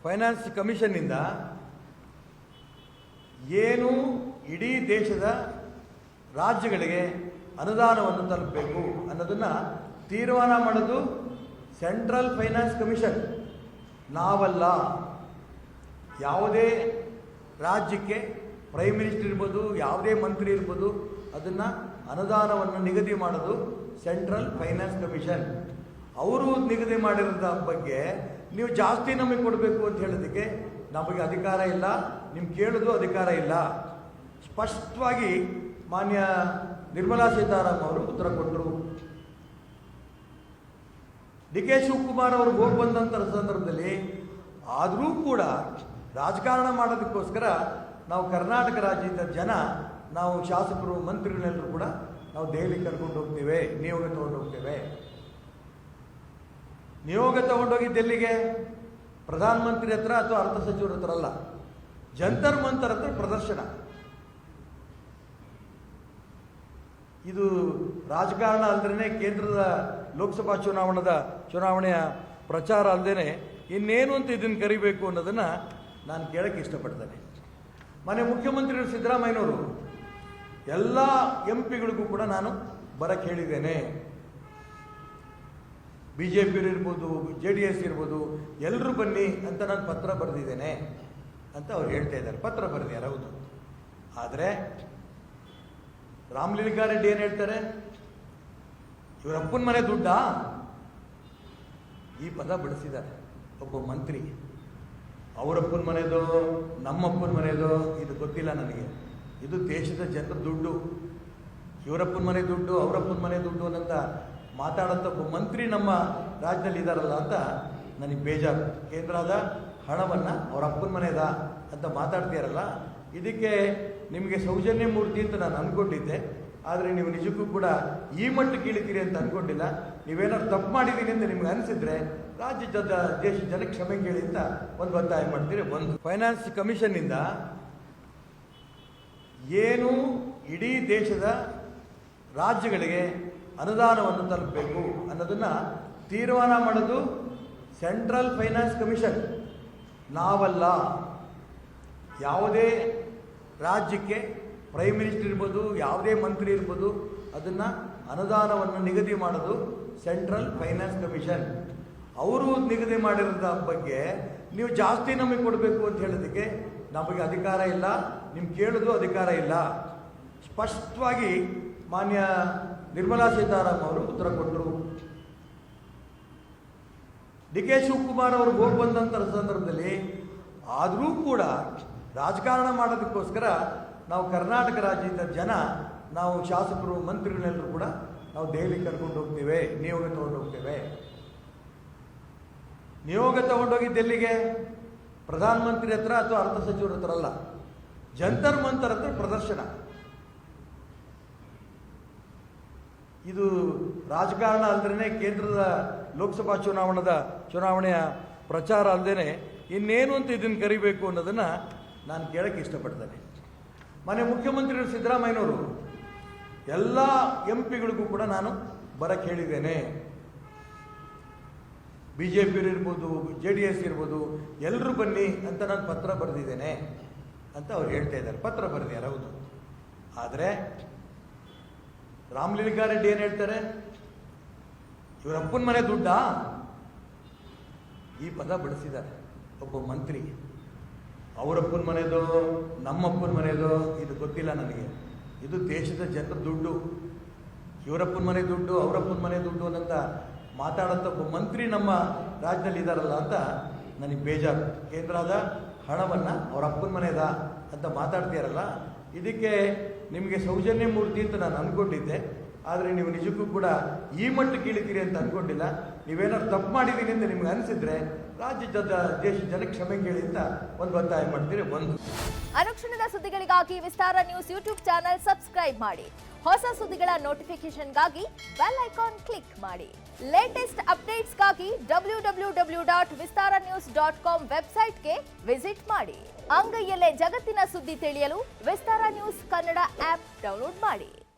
Finance ಕಮಿಷನ್ನಿಂದ ಏನು ಇಡೀ ದೇಶದ ರಾಜ್ಯಗಳಿಗೆ ಅನುದಾನವನ್ನು ತಲುಪಬೇಕು ಅನ್ನೋದನ್ನು ತೀರ್ಮಾನ ಮಾಡೋದು ಸೆಂಟ್ರಲ್ ಫೈನಾನ್ಸ್ ಕಮಿಷನ್, ನಾವಲ್ಲ. ಯಾವುದೇ ರಾಜ್ಯಕ್ಕೆ ಪ್ರೈಮ್ ಮಿನಿಸ್ಟರ್ ಇರ್ಬೋದು, ಯಾವುದೇ ಮಂತ್ರಿ ಇರ್ಬೋದು, ಅದನ್ನು ಅನುದಾನವನ್ನು ನಿಗದಿ ಮಾಡೋದು ಸೆಂಟ್ರಲ್ ಫೈನಾನ್ಸ್ ಕಮಿಷನ್. ಅವರು ನಿಗದಿ ಮಾಡಿರೋದ ಬಗ್ಗೆ ನೀವು ಜಾಸ್ತಿ ನಮಗೆ ಕೊಡಬೇಕು ಅಂತ ಹೇಳೋದಕ್ಕೆ ನಮಗೆ ಅಧಿಕಾರ ಇಲ್ಲ, ನಿಮ್ಗೆ ಕೇಳೋದು ಅಧಿಕಾರ ಇಲ್ಲ. ಸ್ಪಷ್ಟವಾಗಿ ಮಾನ್ಯ ನಿರ್ಮಲಾ ಸೀತಾರಾಮನ್ ಅವರು ಉತ್ತರ ಕೊಟ್ಟರು. ಡಿ ಕೆ ಶಿವಕುಮಾರ್ ಅವರು ಹೋಗಿ ಬಂದಂಥ ಸಂದರ್ಭದಲ್ಲಿ ಆದರೂ ಕೂಡ ರಾಜಕಾರಣ ಮಾಡೋದಕ್ಕೋಸ್ಕರ ನಾವು ಕರ್ನಾಟಕ ರಾಜ್ಯದ ಜನ, ನಾವು ಶಾಸಕರು, ಮಂತ್ರಿಗಳೆಲ್ಲರೂ ಕೂಡ ನಾವು ದೆಹಲಿ ಕರ್ಕೊಂಡು ಹೋಗ್ತೇವೆ, ನಿಯೋಗ ತಗೊಂಡು ಹೋಗ್ತೇವೆ. ನಿಯೋಗ ತಗೊಂಡೋಗಿದ್ದು ಎಲ್ಲಿಗೆ? ಪ್ರಧಾನಮಂತ್ರಿ ಹತ್ರ ಅಥವಾ ಅರ್ಥ ಸಚಿವರ ಹತ್ರ ಅಲ್ಲ, ಜಂತರ್ ಮಂತರ್ ಹತ್ರ ಪ್ರದರ್ಶನ. ಇದು ರಾಜಕಾರಣ ಅಲ್ಲದೇ ಕೇಂದ್ರದ ಲೋಕಸಭಾ ಚುನಾವಣೆಯ ಪ್ರಚಾರ ಅಲ್ಲದೇ ಇನ್ನೇನು ಅಂತ ಇದನ್ನು ಕರಿಬೇಕು ಅನ್ನೋದನ್ನು ನಾನು ಕೇಳಕ್ಕೆ ಇಷ್ಟಪಡ್ತೇನೆ. ಮನೆ ಮುಖ್ಯಮಂತ್ರಿಗಳು ಸಿದ್ದರಾಮಯ್ಯನವರು ಎಲ್ಲ MP ಗಳಿಗೂ ಕೂಡ ನಾನು ಬರಕ್ಕೆ ಹೇಳಿದ್ದೇನೆ. BJP ಇರ್ಬೋದು, JDS ಇರ್ಬೋದು, ಎಲ್ಲರೂ ಬನ್ನಿ ಅಂತ ನಾನು ಪತ್ರ ಬರೆದಿದ್ದೇನೆ ಅಂತ ಅವ್ರು ಹೇಳ್ತಾ ಇದ್ದಾರೆ. ಪತ್ರ ಬರೆದಿದ್ದಾರೆ, ಹೌದು. ಆದರೆ ರಾಮಲಿಂಗಾರೆಡ್ಡಿ ಏನು ಹೇಳ್ತಾರೆ? ಇವರಪ್ಪನ ಮನೆ ದುಡ್ಡಾ? ಈ ಪದ ಬಳಸಿದ್ದಾರೆ ಒಬ್ಬ ಮಂತ್ರಿ. ಅವರಪ್ಪನ ಮನೆಯದೋ ನಮ್ಮಪ್ಪನ ಮನೆಯದೋ ಇದು ಗೊತ್ತಿಲ್ಲ ನನಗೆ. ಇದು ದೇಶದ ಜನರ ದುಡ್ಡು. ಇವರಪ್ಪನ ಮನೆ ದುಡ್ಡು, ಅವರಪ್ಪನ ಮನೆ ದುಡ್ಡು ಅಂತ ಮಾತಾಡೋಂಥ ಒಬ್ಬ ಮಂತ್ರಿ ನಮ್ಮ ರಾಜ್ಯದಲ್ಲಿ ಇದ್ದಾರಲ್ಲ ಅಂತ ನನಗೆ ಬೇಜಾರು. ಕೇಂದ್ರದ ಹಣವನ್ನು ಅವರ ಅಪ್ಪನ ಮನೆದ ಅಂತ ಮಾತಾಡ್ತೀರಲ್ಲ, ಇದಕ್ಕೆ ನಿಮಗೆ ಸೌಜನ್ಯ ಮೂರ್ತಿ ಅಂತ ನಾನು ಅಂದ್ಕೊಂಡಿದ್ದೆ. ಆದರೆ ನೀವು ನಿಜಕ್ಕೂ ಕೂಡ ಈ ಮಟ್ಟಕ್ಕೆ ಇಳಿತೀರಿ ಅಂತ ಅಂದ್ಕೊಂಡಿಲ್ಲ. ನೀವೇನಾದ್ರು ತಪ್ಪು ಮಾಡಿದ್ದೀನಿ ಅಂತ ನಿಮ್ಗೆ ಅನಿಸಿದ್ರೆ ರಾಜ್ಯದ ದೇಶದ ಜನಕ್ಕೆ ಕ್ಷಮೆ ಕೇಳಿ ಅಂತ ಒಂದು ಒತ್ತಾಯ ಮಾಡ್ತೀರಿ. ಒಂದು ಫೈನಾನ್ಸ್ ಕಮಿಷನ್ನಿಂದ ಏನು ಇಡೀ ದೇಶದ ರಾಜ್ಯಗಳಿಗೆ ಅನುದಾನವನ್ನು ತಲುಪಬೇಕು ಅನ್ನೋದನ್ನು ತೀರ್ಮಾನ ಮಾಡೋದು ಸೆಂಟ್ರಲ್ ಫೈನಾನ್ಸ್ ಕಮಿಷನ್, ನಾವಲ್ಲ. ಯಾವುದೇ ರಾಜ್ಯಕ್ಕೆ ಪ್ರೈಮ್ ಮಿನಿಸ್ಟರ್ ಇರ್ಬೋದು, ಯಾವುದೇ ಮಂತ್ರಿ ಇರ್ಬೋದು, ಅದನ್ನು ಅನುದಾನವನ್ನು ನಿಗದಿ ಮಾಡೋದು ಸೆಂಟ್ರಲ್ ಫೈನಾನ್ಸ್ ಕಮಿಷನ್. ಅವರು ನಿಗದಿ ಮಾಡಿರೋದ ಬಗ್ಗೆ ನೀವು ಜಾಸ್ತಿ ನಮಗೆ ಕೊಡಬೇಕು ಅಂತ ಹೇಳೋದಕ್ಕೆ ನಮಗೆ ಅಧಿಕಾರ ಇಲ್ಲ, ನಿಮ್ಗೆ ಕೇಳೋದು ಅಧಿಕಾರ ಇಲ್ಲ. ಸ್ಪಷ್ಟವಾಗಿ ಮಾನ್ಯ ನಿರ್ಮಲಾ ಸೀತಾರಾಮನ್ ಅವರು ಉತ್ತರ ಕೊಟ್ಟರು. ಡಿ ಕೆ ಶಿವಕುಮಾರ್ ಅವರು ಹೋಗಿ ಬಂದಂಥ ಸಂದರ್ಭದಲ್ಲಿ ಆದರೂ ಕೂಡ ರಾಜಕಾರಣ ಮಾಡೋದಕ್ಕೋಸ್ಕರ ನಾವು ಕರ್ನಾಟಕ ರಾಜ್ಯದ ಜನ, ನಾವು ಶಾಸಕರು, ಮಂತ್ರಿಗಳೆಲ್ಲರೂ ಕೂಡ ನಾವು ದೆಹಲಿ ಕರ್ಕೊಂಡು ಹೋಗ್ತೇವೆ, ನಿಯೋಗ ತಗೊಂಡು ಹೋಗ್ತೇವೆ. ನಿಯೋಗ ತಗೊಂಡೋಗಿದ್ದು ಎಲ್ಲಿಗೆ? ಪ್ರಧಾನಮಂತ್ರಿ ಹತ್ರ ಅಥವಾ ಅರ್ಥ ಸಚಿವರ ಹತ್ರ ಅಲ್ಲ, ಜಂತರ್ ಮಂತರ್ ಹತ್ರ ಪ್ರದರ್ಶನ. ಇದು ರಾಜಕಾರಣ ಅಲ್ಲದೇ ಕೇಂದ್ರದ ಲೋಕಸಭಾ ಚುನಾವಣೆಯ ಪ್ರಚಾರ ಅಲ್ಲದೇ ಇನ್ನೇನು ಅಂತ ಇದನ್ನು ಕರಿಬೇಕು ಅನ್ನೋದನ್ನು ನಾನು ಕೇಳಕ್ಕೆ ಇಷ್ಟಪಡ್ತೇನೆ. ಮನೆ ಮುಖ್ಯಮಂತ್ರಿಗಳು ಸಿದ್ದರಾಮಯ್ಯನವರು ಎಲ್ಲ MP ಕೂಡ ನಾನು ಬರಕ್ಕೆ ಹೇಳಿದ್ದೇನೆ. BJP ಇರ್ಬೋದು, JDS ಇರ್ಬೋದು, ಎಲ್ಲರೂ ಬನ್ನಿ ಅಂತ ನಾನು ಪತ್ರ ಬರೆದಿದ್ದೇನೆ ಅಂತ ಅವ್ರು ಹೇಳ್ತಾ ಇದ್ದಾರೆ. ಪತ್ರ ಬರೆದಿದ್ದಾರೆ, ಹೌದು. ಆದರೆ ರಾಮಲಿಂಗಾರೆಡ್ಡಿ ಏನು ಹೇಳ್ತಾರೆ? ಇವರಪ್ಪನ ಮನೆ ದುಡ್ಡಾ? ಈ ಪದ ಬಳಸಿದ್ದಾರೆ ಒಬ್ಬ ಮಂತ್ರಿ. ಅವರಪ್ಪನ ಮನೆಯದೋ ನಮ್ಮಪ್ಪನ ಮನೆಯದೋ ಇದು ಗೊತ್ತಿಲ್ಲ ನನಗೆ. ಇದು ದೇಶದ ಜನರ ದುಡ್ಡು. ಇವರಪ್ಪನ ಮನೆ ದುಡ್ಡು, ಅವರಪ್ಪನ ಮನೆ ದುಡ್ಡು ಅಂತ ಮಾತಾಡೋಂಥ ಒಬ್ಬ ಮಂತ್ರಿ ನಮ್ಮ ರಾಜ್ಯದಲ್ಲಿ ಇದ್ದಾರಲ್ಲ ಅಂತ ನನಗೆ ಬೇಜಾರು. ಕೇಂದ್ರದ ಹಣವನ್ನು ಅವರ ಅಪ್ಪನ ಮನೆದ ಅಂತ ಮಾತಾಡ್ತೀರಲ್ಲ, ಇದಕ್ಕೆ ನಿಮಗೆ ಸೌಜನ್ಯ ಮೂರ್ತಿ ಅಂತ ನಾನು ಅಂದ್ಕೊಂಡಿದ್ದೆ. ಆದರೆ ನೀವು ನಿಜಕ್ಕೂ ಕೂಡ ಈ ಮಟ್ಟಕ್ಕೆ ಇಳಿತೀರಿ ಅಂತ ಅಂದ್ಕೊಂಡಿಲ್ಲ. ನೀವೇನಾದ್ರು ತಪ್ಪು ಮಾಡಿದ್ದೀನಿ ಅಂತ ನಿಮ್ಗೆ ಅನಿಸಿದ್ರೆ ರಾಜ್ಯದ ದೇಶದ ಜನಕ್ಕೆ ಕ್ಷಮೆ ಕೇಳಿ ಅಂತ ಒಂದು ಒತ್ತಾಯ ಮಾಡ್ತೀರಿ. ಒಂದು ಅನುಕ್ಷಣದ ಸುದ್ದಿಗಳಿಗಾಗಿ ವಿಸ್ತಾರ ನ್ಯೂಸ್ ಯೂಟ್ಯೂಬ್ ಚಾನೆಲ್ ಸಬ್ಸ್ಕ್ರೈಬ್ ಮಾಡಿ. ಹೊಸ ಸುದ್ದಿಗಳ ನೋಟಿಫಿಕೇಶನ್ಗಾಗಿ ಬೆಲ್ ಐಕಾನ್ ಕ್ಲಿಕ್ ಮಾಡಿ. ಲೇಟೆಸ್ಟ್ ಅಪ್ಡೇಟ್ಸ್ಗಾಗಿ www.vistaranews.com ವೆಬ್ಸೈಟ್ಗೆ ವಿಸಿಟ್ ಮಾಡಿ. ಅಂಗೈಯಲ್ಲೇ ಜಗತ್ತಿನ ಸುದ್ದಿ ತಿಳಿಯಲು ವಿಸ್ತಾರ ನ್ಯೂಸ್ ಕನ್ನಡ ಆಪ್ ಡೌನ್ಲೋಡ್ ಮಾಡಿ.